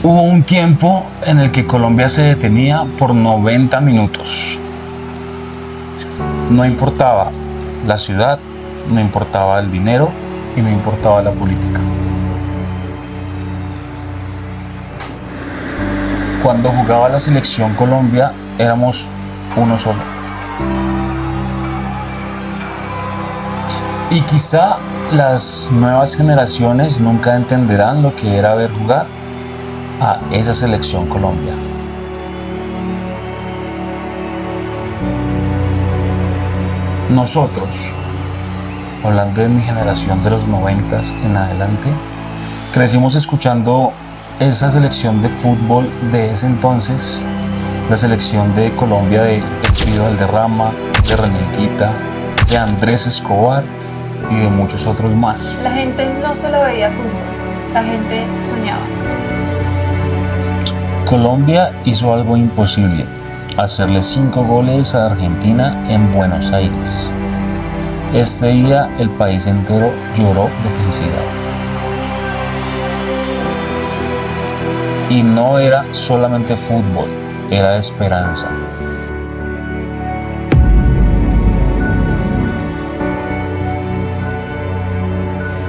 Hubo un tiempo en el que Colombia se detenía por 90 minutos. No importaba la ciudad, no importaba el dinero y no importaba la política. Cuando jugaba la selección Colombia éramos uno solo. Y quizá las nuevas generaciones nunca entenderán lo que era ver jugar a esa selección Colombia. Nosotros, hablando de mi generación de los 90 en adelante, crecimos escuchando esa selección de fútbol de ese entonces, la selección de Colombia de Pido Valderrama, de René Higuita, de Andrés Escobar y de muchos otros más. La gente no solo veía fútbol, la gente soñaba. Colombia hizo algo imposible, hacerle 5 goles a Argentina en Buenos Aires. Este día el país entero lloró de felicidad. Y no era solamente fútbol, era esperanza.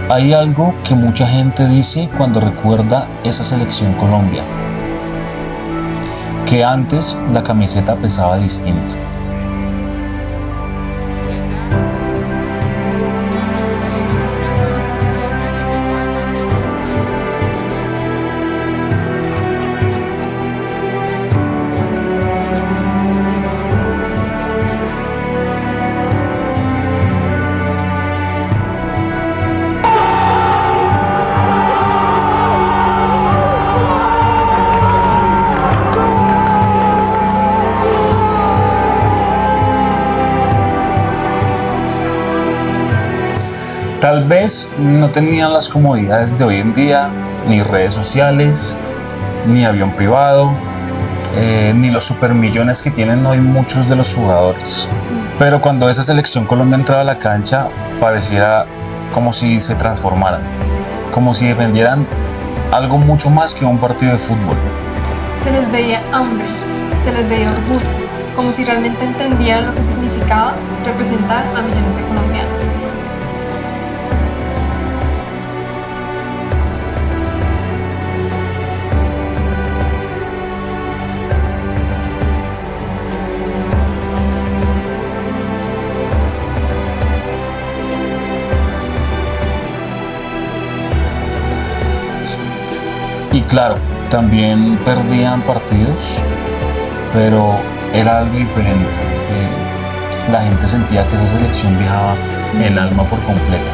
Hay algo que mucha gente dice cuando recuerda esa selección Colombia, que antes la camiseta pesaba distinto. Tal vez no tenían las comodidades de hoy en día, ni redes sociales, ni avión privado, ni los supermillones que tienen hoy muchos de los jugadores. Pero cuando esa selección Colombia entraba a la cancha, pareciera como si se transformaran, como si defendieran algo mucho más que un partido de fútbol. Se les veía hambre, se les veía orgullo, como si realmente entendieran lo que significaba representar a millones de colombianos. Y claro, también perdían partidos, pero era algo diferente. La gente sentía que esa selección dejaba el alma por completo.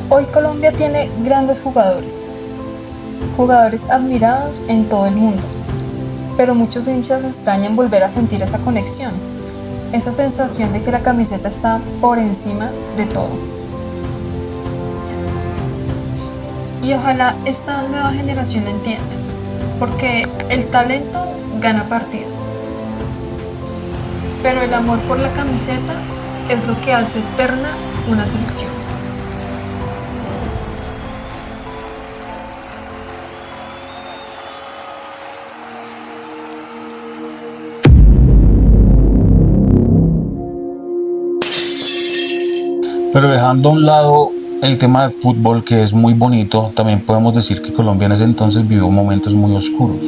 Hoy Colombia tiene grandes jugadores admirados en todo el mundo, pero muchos hinchas extrañan volver a sentir esa conexión, esa sensación de que la camiseta está por encima de todo. Y ojalá esta nueva generación lo entienda, porque el talento gana partidos, pero el amor por la camiseta es lo que hace eterna una selección. Pero dejando a un lado el tema del fútbol, que es muy bonito, también podemos decir que Colombia en ese entonces vivió momentos muy oscuros.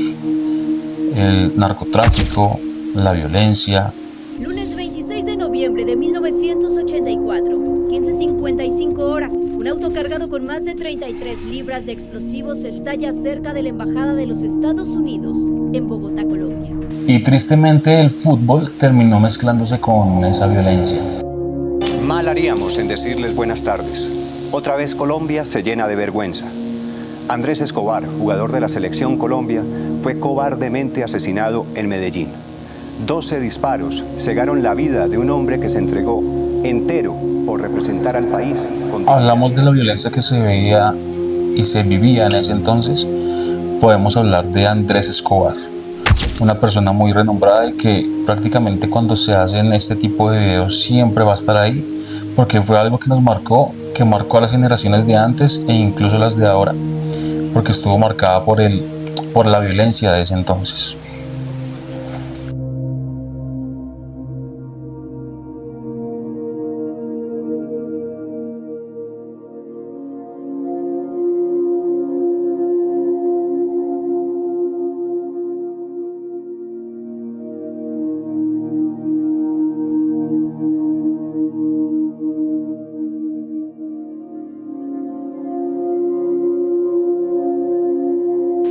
El narcotráfico, la violencia. Lunes 26 de noviembre de 1984, 15:55 horas, un auto cargado con más de 33 libras de explosivos estalla cerca de la Embajada de los Estados Unidos en Bogotá, Colombia. Y tristemente el fútbol terminó mezclándose con esa violencia. Mal haríamos en decirles buenas tardes. Otra vez Colombia se llena de vergüenza. Andrés Escobar, jugador de la Selección Colombia, fue cobardemente asesinado en Medellín. 12 disparos cegaron la vida de un hombre que se entregó entero por representar al país. Hablamos de la violencia que se veía y se vivía en ese entonces. Podemos hablar de Andrés Escobar, una persona muy renombrada y que prácticamente cuando se hacen este tipo de videos siempre va a estar ahí, porque fue algo que nos marcó, que marcó a las generaciones de antes e incluso las de ahora, porque estuvo marcada por la violencia de ese entonces.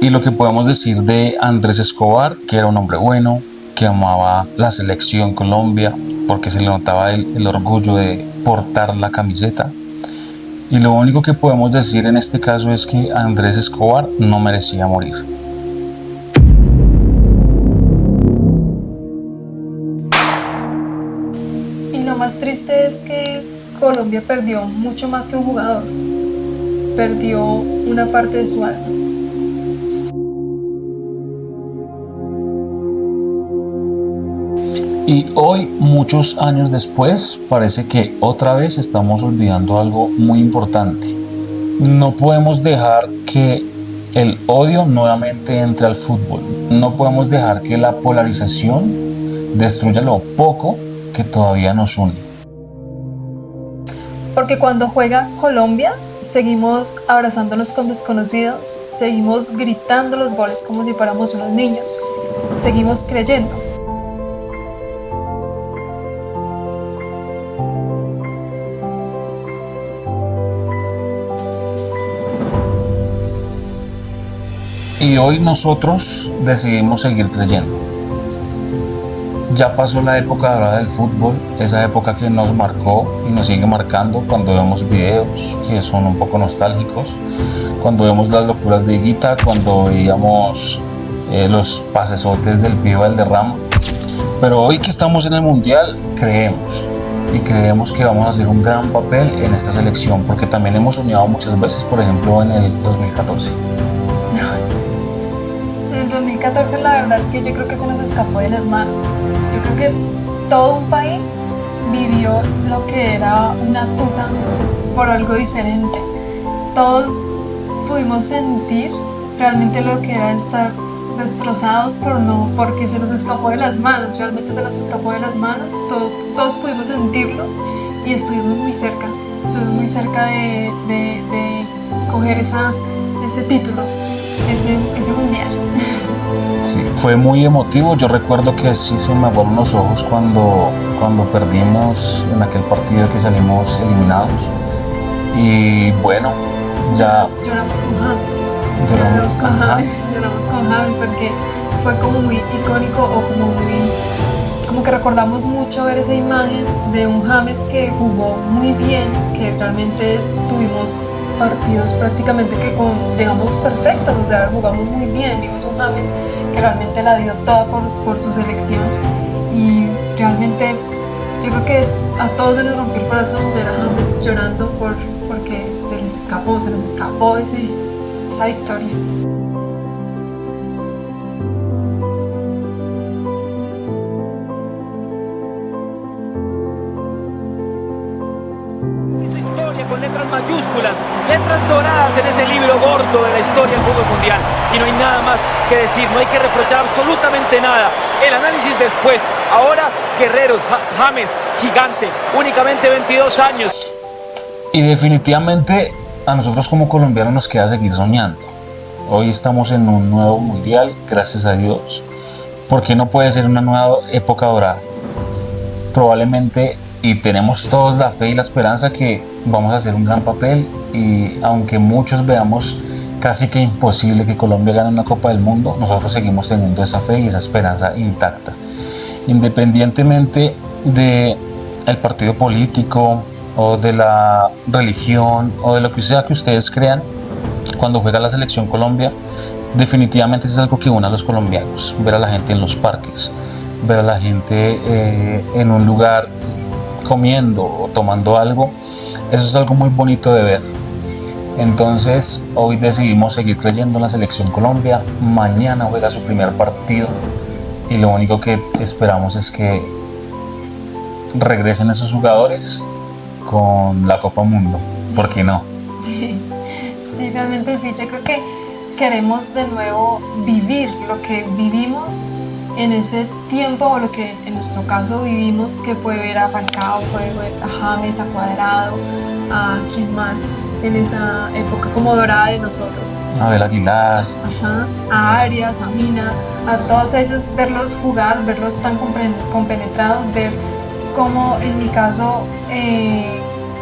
Y lo que podemos decir de Andrés Escobar, que era un hombre bueno, que amaba la selección Colombia, porque se le notaba el orgullo de portar la camiseta. Y lo único que podemos decir en este caso es que Andrés Escobar no merecía morir. Y lo más triste es que Colombia perdió mucho más que un jugador. Perdió una parte de su alma. Y hoy, muchos años después, parece que otra vez estamos olvidando algo muy importante. No podemos dejar que el odio nuevamente entre al fútbol. No podemos dejar que la polarización destruya lo poco que todavía nos une. Porque cuando juega Colombia, seguimos abrazándonos con desconocidos, seguimos gritando los goles como si fuéramos unos niños, seguimos creyendo. Y hoy nosotros decidimos seguir creyendo. Ya pasó la época dorada del fútbol, esa época que nos marcó y nos sigue marcando cuando vemos videos que son un poco nostálgicos, cuando vemos las locuras de Higuita, cuando veíamos los pasesotes del Pío Valderrama. Pero hoy que estamos en el Mundial, creemos. Y creemos que vamos a hacer un gran papel en esta selección, porque también hemos soñado muchas veces, por ejemplo, en el 2014. En el 2014 la verdad es que yo creo que se nos escapó de las manos. Yo creo que todo un país vivió lo que era una tusa por algo diferente. Todos pudimos sentir realmente lo que era estar destrozados, pero no porque se nos escapó de las manos. Realmente se nos escapó de las manos. Todos pudimos sentirlo y estuvimos muy cerca de coger ese título, ese mundial. Sí, fue muy emotivo. Yo recuerdo que sí se me aguaron los ojos cuando perdimos en aquel partido que salimos eliminados. Y bueno, ya lloramos con James porque fue como muy icónico o como que recordamos mucho ver esa imagen de un James que jugó muy bien, que realmente tuvimos partidos prácticamente que llegamos perfectos, o sea, jugamos muy bien, vimos un James que realmente la dio toda por su selección y realmente yo creo que a todos se nos rompió el corazón ver a James llorando porque se nos escapó esa victoria. Con letras mayúsculas, letras doradas en ese libro gordo de la historia del fútbol mundial. Y no hay nada más que decir, no hay que reprochar absolutamente nada. El análisis después, ahora Guerreros, James, gigante, únicamente 22 años. Y definitivamente a nosotros como colombianos nos queda seguir soñando. Hoy estamos en un nuevo mundial, gracias a Dios. ¿Por qué no puede ser una nueva época dorada? Probablemente, y tenemos todos la fe y la esperanza que vamos a hacer un gran papel, y aunque muchos veamos casi que imposible que Colombia gane una Copa del Mundo, nosotros seguimos teniendo esa fe y esa esperanza intacta. Independientemente del partido político o de la religión o de lo que sea que ustedes crean, cuando juega la selección Colombia, definitivamente es algo que une a los colombianos. Ver a la gente en los parques, ver a la gente en un lugar comiendo o tomando algo, eso es algo muy bonito de ver. Entonces hoy decidimos seguir creyendo en la selección Colombia. Mañana juega su primer partido y lo único que esperamos es que regresen esos jugadores con la Copa Mundo. ¿Por qué no? Sí, sí, realmente sí. Yo creo que queremos de nuevo vivir lo que vivimos en ese tiempo, o lo que en nuestro caso vivimos, que fue ver a Falcao, fue ver a James, a Cuadrado, a quién más en esa época como dorada de nosotros. Abel Aguilar. Ajá, a Arias, a Mina, a todos ellos, verlos jugar, verlos tan compenetrados, ver cómo en mi caso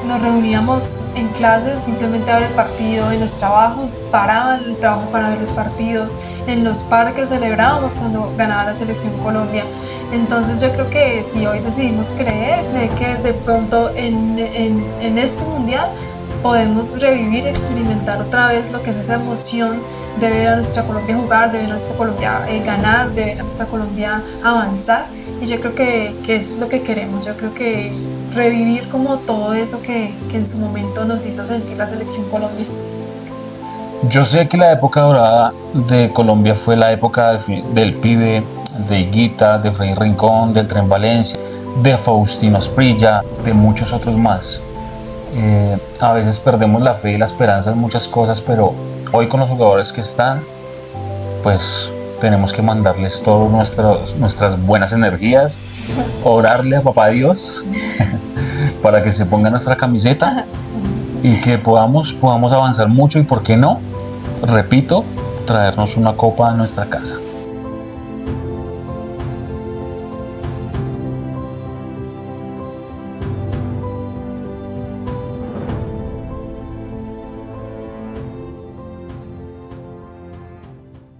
nos reuníamos en clases simplemente a ver el partido, en los trabajos paraban el trabajo para ver los partidos, en los parques celebrábamos cuando ganaba la selección Colombia. Entonces yo creo que si hoy decidimos creer que de pronto en este mundial podemos revivir, experimentar otra vez lo que es esa emoción de ver a nuestra Colombia jugar, de ver a nuestra Colombia ganar, de ver a nuestra Colombia avanzar. Y yo creo que es lo que queremos. Yo creo que revivir como todo eso que en su momento nos hizo sentir la selección Colombia. Yo sé que la época dorada de Colombia fue la época del Pibe, de Higuita, de Freddy Rincón, del Tren Valencia, de Faustino Asprilla, de muchos otros más. A veces perdemos la fe y la esperanza en muchas cosas, pero hoy con los jugadores que están, pues tenemos que mandarles todas nuestras buenas energías, orarle a Papá Dios para que se ponga nuestra camiseta y que podamos avanzar mucho y, ¿por qué no? Repito, traernos una copa a nuestra casa.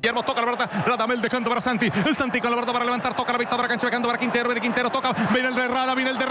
Guillermo toca la pelota, Radamel dejando para Santi, el Santi con la pelota para levantar, toca la vista para cancha, dejando para Quintero, viene Quintero, toca, viene el de Rada, el de